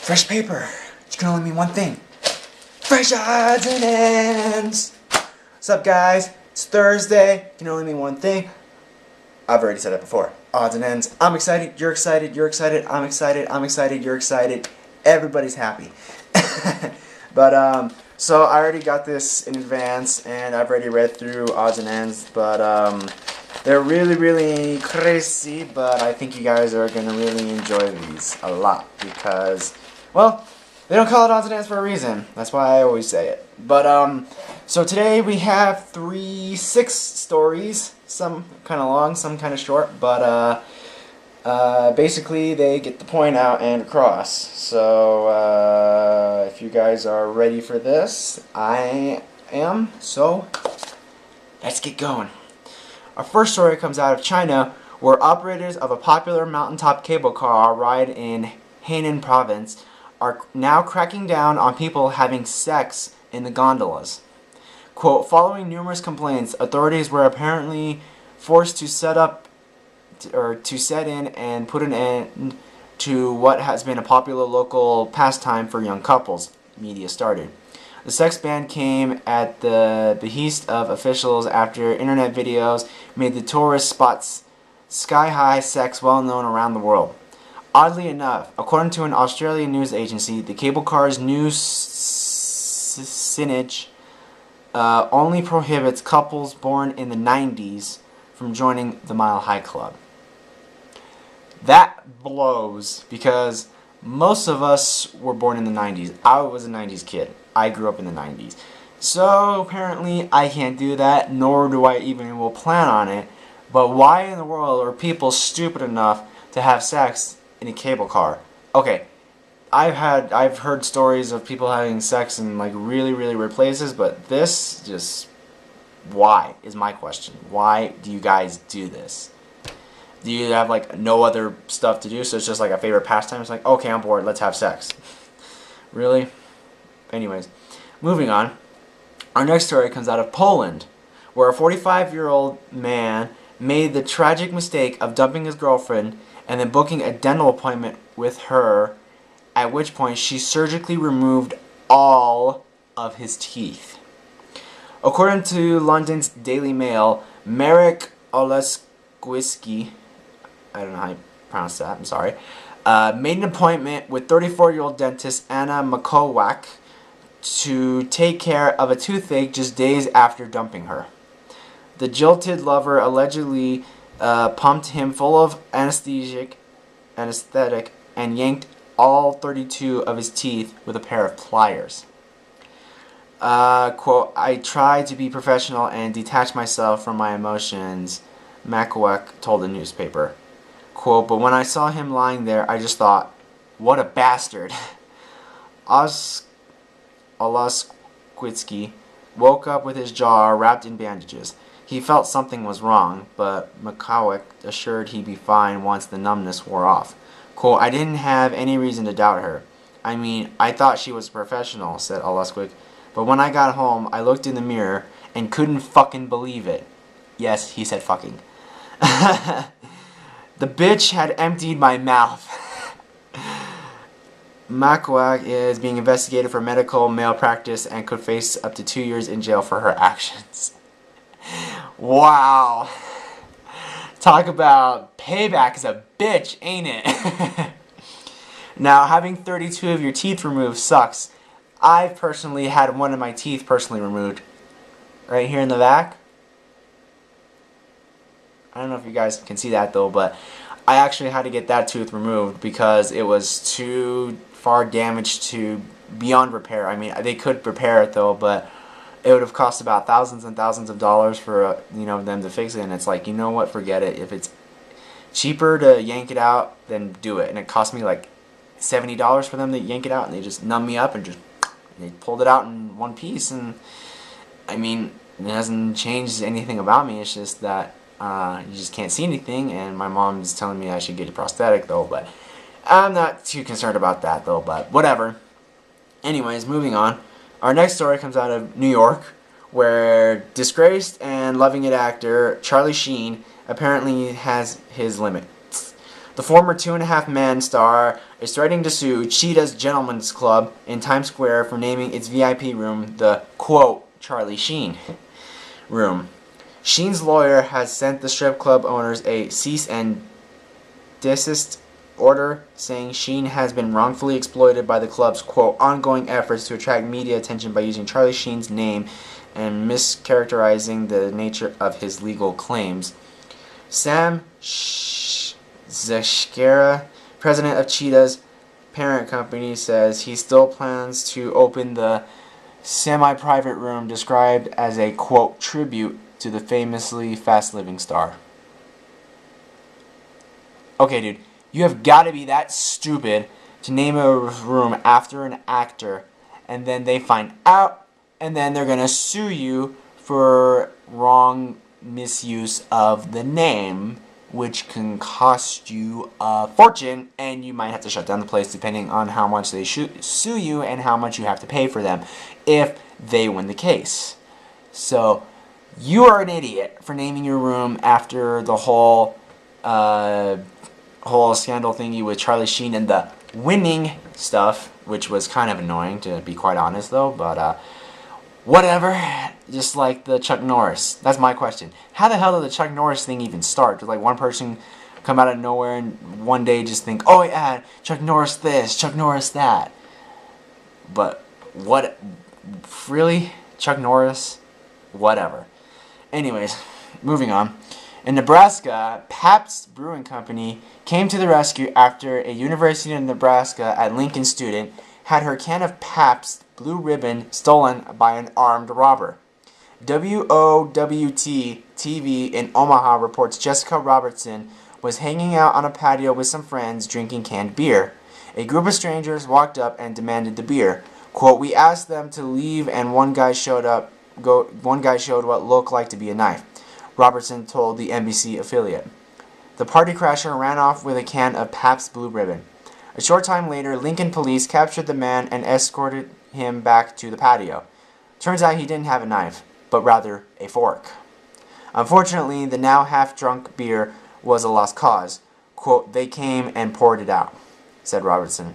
Fresh paper. It can only mean one thing. Fresh odds and ends. What's up, guys? It's Thursday. It can only mean one thing. I've already said it before. Odds and ends. I'm excited. You're excited. You're excited. I'm excited. I'm excited. You're excited. Everybody's happy. So I already got this in advance, and I've already read through odds and ends, but they're really, really crazy, but I think you guys are going to really enjoy these a lot because, well, they don't call it odds and ends for a reason. That's why I always say it. But, so today we have 6 stories, some kind of long, some kind of short, but, basically they get the point out and across. So, if you guys are ready for this, I am, so let's get going. Our first story comes out of China, where operators of a popular mountaintop cable car ride in Hainan province are now cracking down on people having sex in the gondolas. Quote, following numerous complaints, authorities were apparently forced to set in and put an end to what has been a popular local pastime for young couples, media started. The sex ban came at the behest of officials after internet videos made the tourist spots sky-high sex well known around the world. Oddly enough, according to an Australian news agency, the cable car's new signage only prohibits couples born in the 90s from joining the Mile High Club. That blows because most of us were born in the 90s. I was a 90s kid. I grew up in the 90s. So apparently I can't do that, nor do I even will plan on it. But why in the world are people stupid enough to have sex in a cable car? Okay, I've heard stories of people having sex in like really weird places, but this just, why is my question. Why do you guys do this? Do you have like no other stuff to do, so it's just like a favorite pastime? It's like, okay, I'm bored, let's have sex. Really? Anyways, moving on. Our next story comes out of Poland, where a 45-year-old man made the tragic mistake of dumping his girlfriend and then booking a dental appointment with her, at which point she surgically removed all of his teeth. According to London's Daily Mail, Marek Oleskiewicz, I don't know how you pronounce that, I'm sorry, made an appointment with 34-year-old dentist Anna Makowak to take care of a toothache just days after dumping her. The jilted lover allegedly pumped him full of anesthetic and yanked all 32 of his teeth with a pair of pliers. Quote, I tried to be professional and detach myself from my emotions, Makowak told the newspaper. Quote, but when I saw him lying there, I just thought, what a bastard. Oleskiewicz woke up with his jaw wrapped in bandages. He felt something was wrong, but Makowak assured he'd be fine once the numbness wore off. Quote, I didn't have any reason to doubt her. I mean, I thought she was a professional, said Oleskiewicz. But when I got home, I looked in the mirror and couldn't fucking believe it. Yes, he said fucking. The bitch had emptied my mouth. Makowak is being investigated for medical malpractice and could face up to 2 years in jail for her actions. Wow. Talk about payback is a bitch, ain't it? Now, having 32 of your teeth removed sucks. I've personally had one of my teeth personally removed. Right here in the back. I don't know if you guys can see that though, but I actually had to get that tooth removed because it was too far damaged to beyond repair. I mean, they could repair it though, but it would have cost about thousands and thousands of dollars for them to fix it. And it's like, you know what? Forget it. If it's cheaper to yank it out, then do it. And it cost me like $70 for them to yank it out, and they just numbed me up and they pulled it out in one piece. And I mean, it hasn't changed anything about me. It's just that you just can't see anything, and my mom's telling me I should get a prosthetic though, but I'm not too concerned about that though, but whatever. Anyways, moving on. Our next story comes out of New York, where disgraced and loving it actor Charlie Sheen apparently has his limits. The former Two and a Half Men star is threatening to sue Cheetah's Gentlemen's Club in Times Square for naming its VIP room the, quote, Charlie Sheen room. Sheen's lawyer has sent the strip club owners a cease and desist order, saying Sheen has been wrongfully exploited by the club's, quote, ongoing efforts to attract media attention by using Charlie Sheen's name and mischaracterizing the nature of his legal claims. Sam Zashkera, president of Cheetah's parent company, says he still plans to open the semi-private room described as a, quote, tribute to the famously fast-living star. Okay, dude, you have got to be that stupid to name a room after an actor, and then they find out, and then they're going to sue you for wrong misuse of the name, which can cost you a fortune, and you might have to shut down the place depending on how much they sue you and how much you have to pay for them if they win the case. So, you are an idiot for naming your room after the whole scandal thingy with Charlie Sheen and the winning stuff, which was kind of annoying, to be quite honest, though, but whatever. Just like the Chuck Norris. That's my question. How the hell did the Chuck Norris thing even start? Did like one person come out of nowhere and one day just think, oh yeah, Chuck Norris this, Chuck Norris that? But what? Really? Chuck Norris? Whatever. Anyways, moving on. In Nebraska, Pabst Brewing Company came to the rescue after a University of Nebraska at Lincoln student had her can of Pabst Blue Ribbon stolen by an armed robber. WOWT-TV in Omaha reports Jessica Robertson was hanging out on a patio with some friends drinking canned beer. A group of strangers walked up and demanded the beer. Quote, we asked them to leave and one guy showed what looked like to be a knife, Robertson told the NBC affiliate. The party crasher ran off with a can of Pabst Blue Ribbon. A short time later, Lincoln police captured the man and escorted him back to the patio. Turns out he didn't have a knife, but rather a fork. Unfortunately, the now half-drunk beer was a lost cause. Quote, they came and poured it out, said Robertson.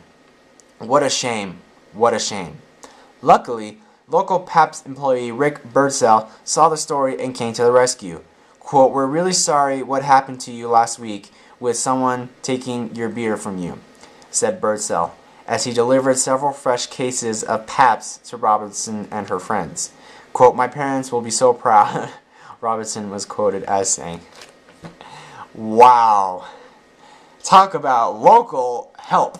What a shame. What a shame. Luckily, local Pabst employee Rick Birdsell saw the story and came to the rescue. Quote, we're really sorry what happened to you last week with someone taking your beer from you, said Birdsell, as he delivered several fresh cases of Pabst to Robertson and her friends. Quote, my parents will be so proud, Robertson was quoted as saying. Wow. Talk about local help.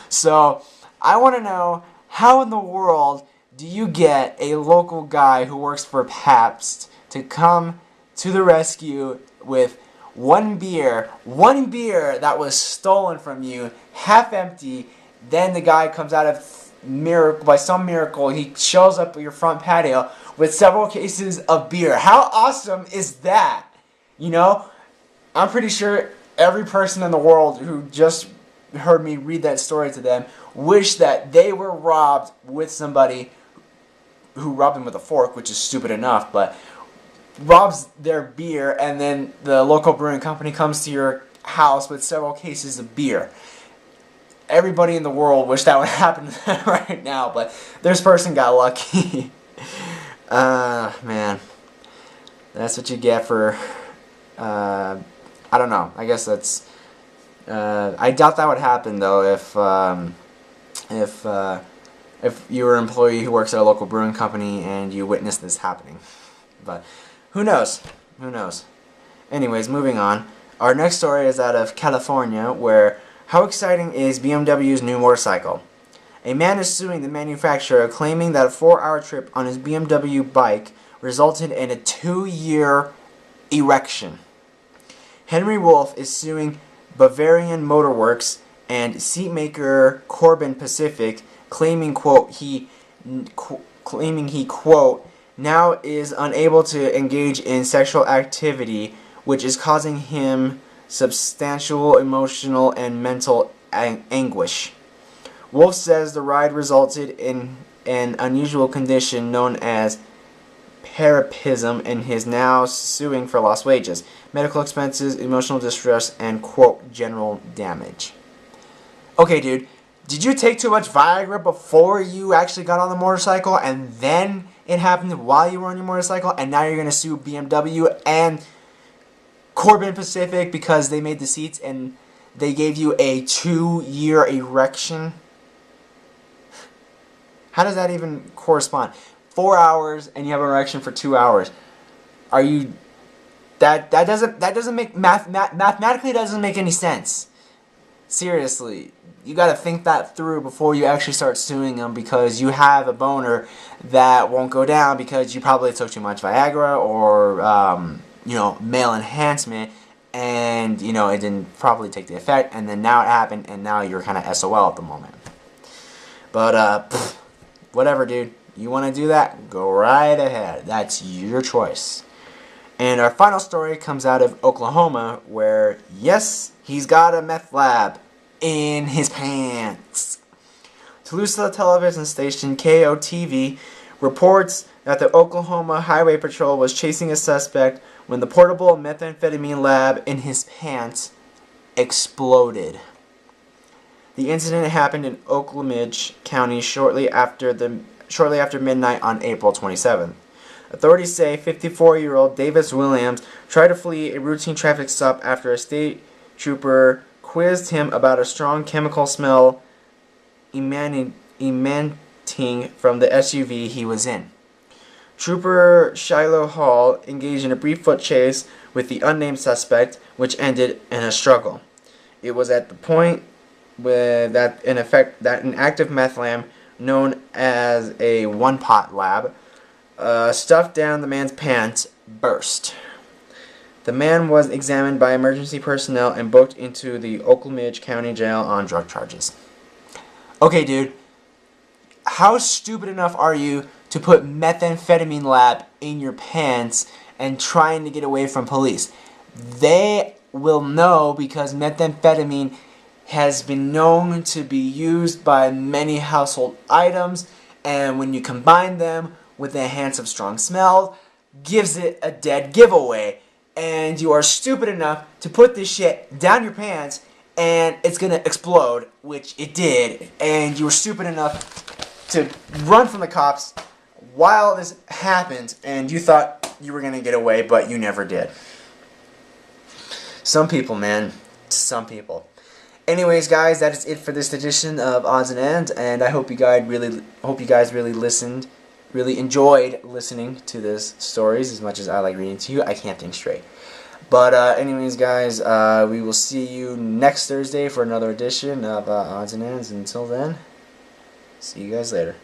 So, I want to know, how in the world do you get a local guy who works for Pabst to come to the rescue with one beer that was stolen from you, half empty, then the guy comes out of by some miracle, he shows up at your front patio with several cases of beer. How awesome is that? You know, I'm pretty sure every person in the world who just heard me read that story to them wish that they were robbed with somebody who robbed them with a fork, which is stupid enough, but robs their beer, and then the local brewing company comes to your house with several cases of beer. Everybody in the world wish that would happen to them right now, but this person got lucky. Man. That's what you get for, I don't know. I guess that's, I doubt that would happen, though, if you were an employee who works at a local brewing company and you witnessed this happening. But who knows? Who knows? Anyways, moving on. Our next story is out of California, where how exciting is BMW's new motorcycle? A man is suing the manufacturer, claiming that a 4-hour trip on his BMW bike resulted in a 2-year erection. Henry Wolf is suing Bavarian Motorworks and seatmaker Corbin Pacific, claiming, quote, he, quote, now is unable to engage in sexual activity, which is causing him substantial emotional and mental anguish. Wolf says the ride resulted in an unusual condition known as parapism and is now suing for lost wages, medical expenses, emotional distress, and, quote, general damage. Okay, dude, did you take too much Viagra before you actually got on the motorcycle and then it happened while you were on your motorcycle and now you're going to sue BMW and Corbin Pacific because they made the seats and they gave you a 2-year erection? How does that even correspond? 4 hours and you have an erection for 2 hours. Are you... That doesn't make... mathematically doesn't make any sense. Seriously. You gotta think that through before you actually start suing them because you have a boner that won't go down because you probably took too much Viagra or, male enhancement and, it didn't probably take the effect and then now it happened and now you're kind of SOL at the moment. But, whatever, dude. You want to do that? Go right ahead. That's your choice. And our final story comes out of Oklahoma where, yes, he's got a meth lab in his pants. Tulsa television station KOTV reports that the Oklahoma Highway Patrol was chasing a suspect when the portable methamphetamine lab in his pants exploded. The incident happened in Oklahoma County shortly after midnight on April 27th. Authorities say 54-year-old Davis Williams tried to flee a routine traffic stop after a state trooper quizzed him about a strong chemical smell emanating from the SUV he was in. Trooper Shiloh Hall engaged in a brief foot chase with the unnamed suspect, which ended in a struggle. It was at the point that an active meth lab known as a one-pot lab stuffed down the man's pants burst. The man was examined by emergency personnel and booked into the Oklahoma County Jail on drug charges. Okay, dude, how stupid enough are you to put methamphetamine lab in your pants and trying to get away from police? They will know because methamphetamine has been known to be used by many household items, and when you combine them with the enhance of strong smell, gives it a dead giveaway. And you are stupid enough to put this shit down your pants and it's gonna explode, which it did, and you were stupid enough to run from the cops while this happened and you thought you were gonna get away, but you never did. Some people, man. Some people. Anyways, guys, that is it for this edition of Odds and Ends, and I hope you guys really enjoyed listening to this stories as much as I like reading to you. I can't think straight. But anyways, guys, we will see you next Thursday for another edition of Odds and Ends. Until then, see you guys later.